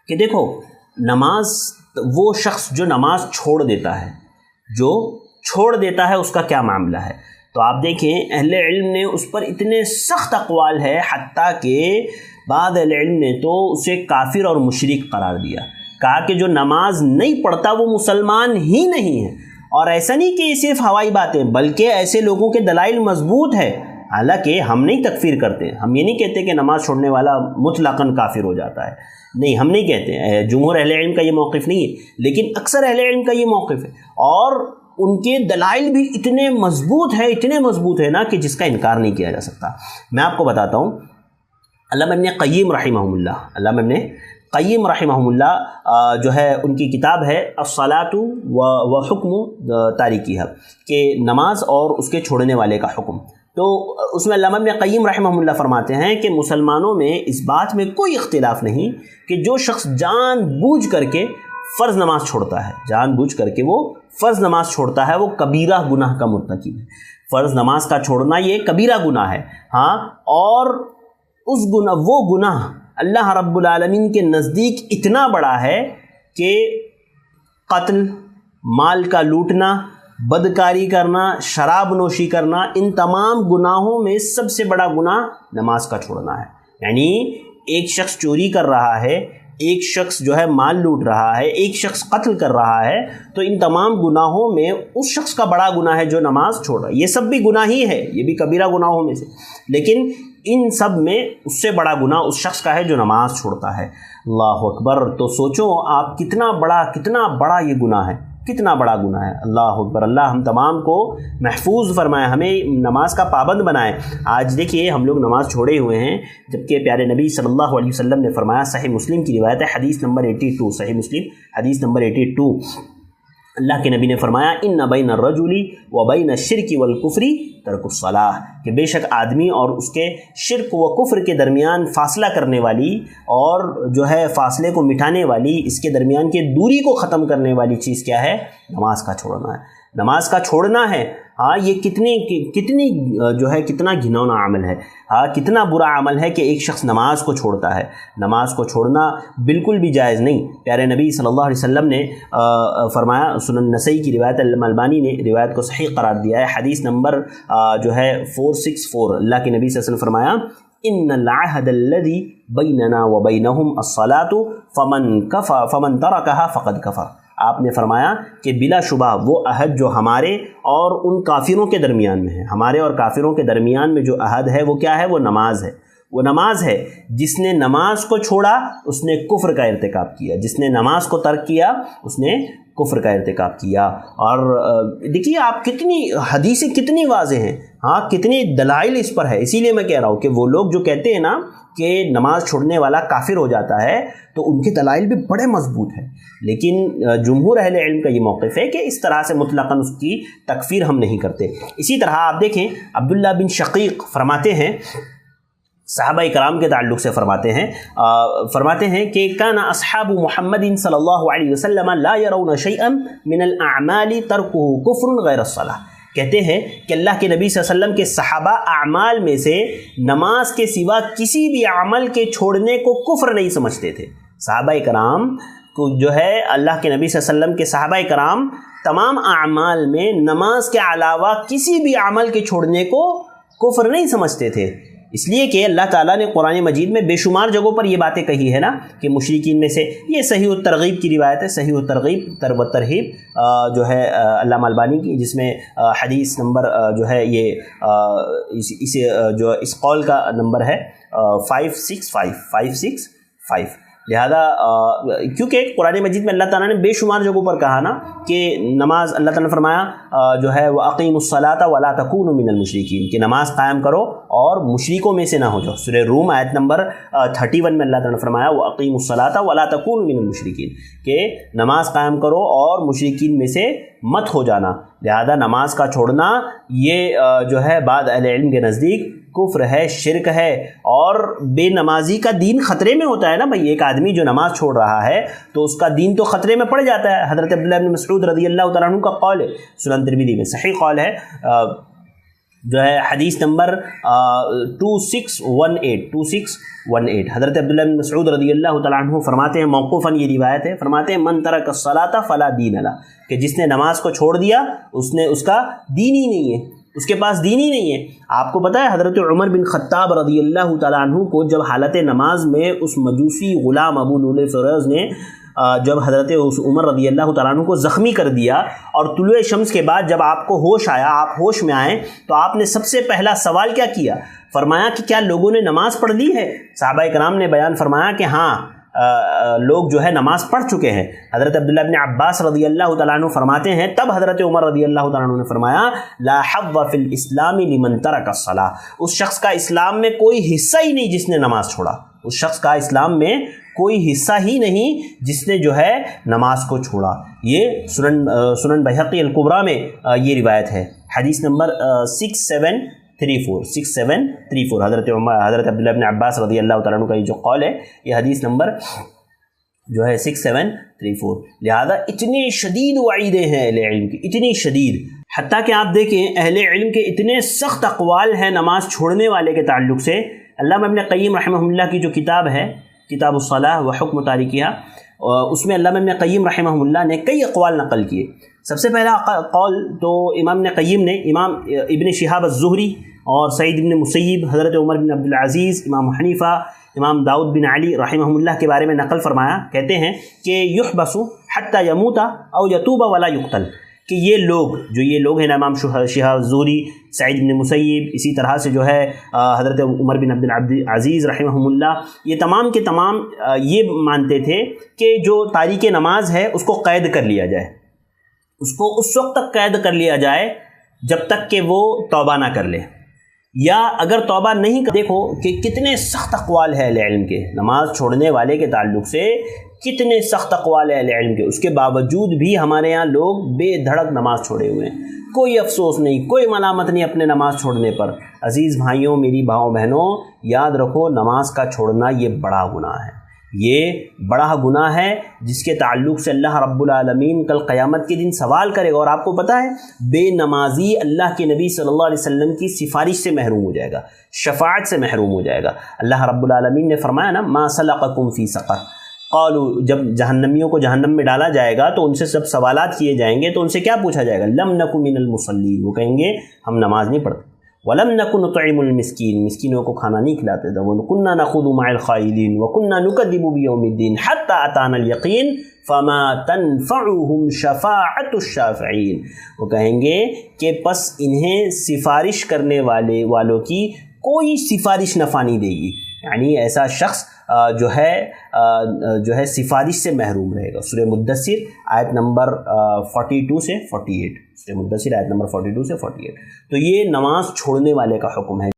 کہ دیکھو نماز وہ شخص جو نماز چھوڑ دیتا ہے اس کا کیا معاملہ ہے. تو آپ دیکھیں اہل علم نے اس پر اتنے سخت اقوال ہے، حتیٰ کہ بعض اہل علم نے تو اسے کافر اور مشرک قرار دیا، کہا کہ جو نماز نہیں پڑھتا وہ مسلمان ہی نہیں ہے. اور ایسا نہیں کہ یہ صرف ہوائی باتیں، بلکہ ایسے لوگوں کے دلائل مضبوط ہے. حالانکہ ہم نہیں تکفیر کرتے، ہم یہ نہیں کہتے کہ نماز چھوڑنے والا مطلقاً کافر ہو جاتا ہے، نہیں ہم نہیں کہتے. جمہور اہل علم کا یہ موقف نہیں ہے، لیکن اکثر اہل علم کا یہ موقف ہے، اور ان کے دلائل بھی اتنے مضبوط ہے نا کہ جس کا انکار نہیں کیا جا سکتا. میں آپ کو بتاتا ہوں، علامہ ابن قیم رحمہ اللہ جو ہے ان کی کتاب ہے الصلاۃ و حکم تارکیھا، کہ نماز اور اس کے چھوڑنے والے کا حکم. تو اس میں علامہ ابن قیم رحمہ اللہ فرماتے ہیں کہ مسلمانوں میں اس بات میں کوئی اختلاف نہیں کہ جو شخص جان بوجھ کر کے فرض نماز چھوڑتا ہے وہ کبیرہ گناہ کا مرتکب ہے. فرض نماز کا چھوڑنا یہ کبیرہ گناہ ہے، ہاں، اور وہ گناہ اللہ رب العالمین کے نزدیک اتنا بڑا ہے کہ قتل، مال کا لوٹنا، بدکاری کرنا، شراب نوشی کرنا، ان تمام گناہوں میں سب سے بڑا گناہ نماز کا چھوڑنا ہے. یعنی ایک شخص چوری کر رہا ہے، ایک شخص جو ہے مال لوٹ رہا ہے، ایک شخص قتل کر رہا ہے، تو ان تمام گناہوں میں اس شخص کا بڑا گناہ ہے جو نماز چھوڑ رہا ہے. یہ سب بھی گناہ ہی ہے، یہ بھی کبیرہ گناہوں میں سے، لیکن ان سب میں اس سے بڑا گناہ اس شخص کا ہے جو نماز چھوڑتا ہے. اللہ اکبر. تو سوچو آپ کتنا بڑا یہ گناہ ہے، کتنا بڑا گناہ ہے. اللہ اکبر. اللہ ہم تمام کو محفوظ فرمائے، ہمیں نماز کا پابند بنائے. آج دیکھیے ہم لوگ نماز چھوڑے ہوئے ہیں، جبکہ پیارے نبی صلی اللہ علیہ وسلم نے فرمایا، صحیح مسلم کی روایت ہے، حدیث نمبر 82، صحیح مسلم حدیث نمبر 82، اللہ کے نبی نے فرمایا ان بین الرجل و بین الشرک والکفر ترک الصلاۃ، کہ بے شک آدمی اور اس کے شرک و کفر کے درمیان فاصلہ کرنے والی اور جو ہے فاصلے کو مٹانے والی، اس کے درمیان کی دوری کو ختم کرنے والی چیز کیا ہے؟ نماز کا چھوڑنا ہے. نماز کا چھوڑنا ہے. ہاں، یہ کتنا گھنونا عمل ہے. ہاں، کتنا برا عمل ہے کہ ایک شخص نماز کو چھوڑتا ہے. نماز کو چھوڑنا بالکل بھی جائز نہیں. پیارے نبی صلی اللہ علیہ وسلم نے فرمایا، سنن نسائی کی روایت، علامہ البانی نے روایت کو صحیح قرار دیا ہے، حدیث نمبر جو ہے 464، اللہ کے نبی صلی اللہ علیہ وسلم فرمایا ان العہد الذی بیننا وبینہم الصلاۃ فمن ترکھا فقد کفر. آپ نے فرمایا کہ بلا شبہ وہ عہد جو ہمارے اور ان کافروں کے درمیان میں ہے، ہمارے اور کافروں کے درمیان میں جو عہد ہے وہ کیا ہے؟ وہ نماز ہے. وہ نماز ہے. جس نے نماز کو چھوڑا اس نے کفر کا ارتکاب کیا، جس نے نماز کو ترک کیا اس نے کفر کا ارتکاب کیا. اور دیکھیے آپ کتنی حدیثیں کتنی واضح ہیں، ہاں کتنی دلائل اس پر ہے. اسی لیے میں کہہ رہا ہوں کہ وہ لوگ جو کہتے ہیں نا کہ نماز چھوڑنے والا کافر ہو جاتا ہے، تو ان کے دلائل بھی بڑے مضبوط ہیں، لیکن جمہور اہل علم کا یہ موقف ہے کہ اس طرح سے مطلقاً اس کی تکفیر ہم نہیں کرتے. اسی طرح آپ دیکھیں عبداللہ بن شقیق فرماتے ہیں، صحابہ کرام کے تعلق سے فرماتے ہیں کہ کان اصحاب محمد صلی اللہ علیہ وسلم لا يرون شيئا من الاعمال ترکه کفر غیر الصلاۃ. کہتے ہیں کہ اللہ کے نبی صلی اللہ علیہ وسلم کے صحابہ اعمال میں سے نماز کے سوا کسی بھی عمل کے چھوڑنے کو کفر نہیں سمجھتے تھے. صحابہ کرام کو جو ہے اللہ کے نبی صلی اللہ علیہ وسلم کے صحابہ کرام تمام اعمال میں نماز کے علاوہ کسی بھی عمل کے چھوڑنے کو کفر نہیں سمجھتے تھے. اس لیے کہ اللہ تعالیٰ نے قرآن مجید میں بے شمار جگہوں پر یہ باتیں کہی ہے نا کہ مشرکین میں سے، یہ صحیح الترغیب کی روایت ہے، صحیح الترغیب و ترہیب جو ہے علامہ البانی کی، جس میں حدیث نمبر جو ہے یہ اس قول کا نمبر ہے 565. لہذا کیونکہ قرآن مجید میں اللہ تعالیٰ نے بے شمار جگہوں پر کہا نا کہ نماز، اللہ تعالیٰ نے فرمایا جو ہے وَأَقِيمُوا الصَّلَاةَ وَلَا تَكُونُوا مِنَ الْمُشْرِكِينَ، کہ نماز قائم کرو اور مشرکوں میں سے نہ ہو جاؤ. سورہ روم آیت نمبر 31 میں اللہ تعالیٰ نے فرمایا وَأَقِيمُوا الصَّلَاةَ وَلَا تَكُونُوا مِنَ الْمُشْرِكِينَ، کہ نماز قائم کرو اور مشرکین میں سے مت ہو جانا. لہذا نماز کا چھوڑنا یہ جو ہے بعض اہل علم کے نزدیک کفر ہے، شرک ہے، اور بے نمازی کا دین خطرے میں ہوتا ہے نا بھائی. ایک آدمی جو نماز چھوڑ رہا ہے تو اس کا دین تو خطرے میں پڑ جاتا ہے. حضرت عبداللہ بن مسعود رضی اللہ تعالیٰ عنہ کا قول ہے، سنن ترمذی میں صحیح قول ہے، جو ہے حدیث نمبر 2618 حضرت عبداللہ بن مسعود رضی اللہ تعالیٰ عنہ فرماتے ہیں، موقوفاً یہ روایت ہے، فرماتے ہیں من ترک الصلاۃ فلا دین لہ، کہ جس نے نماز کو چھوڑ دیا اس کا دین ہی نہیں ہے، اس کے پاس دین ہی نہیں ہے۔ آپ کو پتہ ہے حضرت عمر بن خطاب رضی اللہ تعالیٰ عنہ کو جب حالت نماز میں اس مجوسی غلام ابو لؤلؤ فیروز نے جب حضرت عمر رضی اللہ تعالیٰ عنہ کو زخمی کر دیا، اور طلوع شمس کے بعد جب آپ کو ہوش آیا، آپ ہوش میں آئے، تو آپ نے سب سے پہلا سوال کیا کیا؟ فرمایا کہ کیا لوگوں نے نماز پڑھ لی ہے؟ صحابہ کرام نے بیان فرمایا کہ ہاں لوگ جو ہے نماز پڑھ چکے ہیں۔ حضرت عبداللہ بن عباس رضی اللہ تعالیٰ عنہ فرماتے ہیں، تب حضرت عمر رضی اللہ تعالیٰ عنہ نے فرمایا لا حظ فی الاسلام لمن ترک الصلاۃ، اس شخص کا اسلام میں کوئی حصہ ہی نہیں جس نے نماز چھوڑا، اس شخص کا اسلام میں کوئی حصہ ہی نہیں جس نے جو ہے نماز کو چھوڑا۔ یہ سنن بہقی الکبریٰ میں یہ روایت ہے، حدیث نمبر 6734 حضرت عبداللہ بن عباس رضی اللہ تعالیٰ عنہ کا یہ جو قول ہے، یہ حدیث نمبر جو ہے 6734۔ لہذا اتنی شدید وعیدیں ہیں اہل علم کی، اتنی شدید، حتیٰ کہ آپ دیکھیں اہل علم کے اتنے سخت اقوال ہیں نماز چھوڑنے والے کے تعلق سے۔ علامہ ابن قیم رحمہ اللہ کی جو کتاب ہے کتاب الصلاۃ و حکم تارکیہا، اس میں علامہ ابن قیم رحمہ اللہ نے کئی اقوال نقل کیے۔ سب سے پہلا قول تو امام ابن قیم نے امام ابن شہاب الزہری اور سعید بن مسیب، حضرت عمر بن عبدالعزیز، امام حنیفہ، امام داؤد بن علی رحمہ اللہ کے بارے میں نقل فرمایا، کہتے ہیں کہ یحبس حتی یموت او یتوب ولا یقتل، کہ یہ لوگ ہیں امام شہاب الزہری، سعید بن مسیب، اسی طرح سے جو ہے حضرت عمر بن عبدالعزیز رحمہ اللہ، یہ تمام کے تمام یہ مانتے تھے کہ جو تاریک نماز ہے اس کو قید کر لیا جائے، اس کو اس وقت تک قید کر لیا جائے جب تک کہ وہ توبہ نہ کر لے، یا اگر توبہ نہیں کر، دیکھو کہ کتنے سخت اقوال ہے اہل علم کے نماز چھوڑنے والے کے تعلق سے، کتنے سخت اقوال ہے اہل علم کے، اس کے باوجود بھی ہمارے ہاں لوگ بے دھڑک نماز چھوڑے ہوئے ہیں، کوئی افسوس نہیں، کوئی ملامت نہیں اپنے نماز چھوڑنے پر۔ عزیز بھائیوں، میری بھاؤں بہنوں، یاد رکھو نماز کا چھوڑنا یہ بڑا گناہ ہے، یہ بڑا گناہ ہے جس کے تعلق سے اللہ رب العالمین کل قیامت کے دن سوال کرے گا۔ اور آپ کو پتہ ہے بے نمازی اللہ کے نبی صلی اللہ علیہ وسلم کی سفارش سے محروم ہو جائے گا، شفاعت سے محروم ہو جائے گا۔ اللہ رب العالمین نے فرمایا نا ما سلقکم فی سقر، قالوا، جب جہنمیوں کو جہنم میں ڈالا جائے گا تو ان سے سب سوالات کیے جائیں گے، تو ان سے کیا پوچھا جائے گا؟ لم نک من المصلین، وہ کہیں گے ہم نماز نہیں پڑھتے، وَلَمْ نَكُ نُطْعِمُ الْمِسْكِينَ، مسکینوں کو کھانا نہیں کھلاتے تھے، وَكُنَّا نَخُوضُ مَعَ الْخَائِضِينَ وَكُنَّا نُكَذِّبُ بِيَوْمِ الدِّينِ حَتَّى أَتَانَا الْيَقِينُ فَمَا تَنْفَعُهُمْ شَفَاعَةُ الشَّافِعِينَ، وہ کہیں گے کہ پس انہیں سفارش کرنے والوں کی کوئی سفارش نفع نہیں دے گی، یعنی ایسا شخص جو ہے سفارش سے محروم رہے گا۔ سورہ مدثر آیت نمبر 42 سے 48، سورہ مدثر آیت نمبر 42 سے 48۔ تو یہ نماز چھوڑنے والے کا حکم ہے۔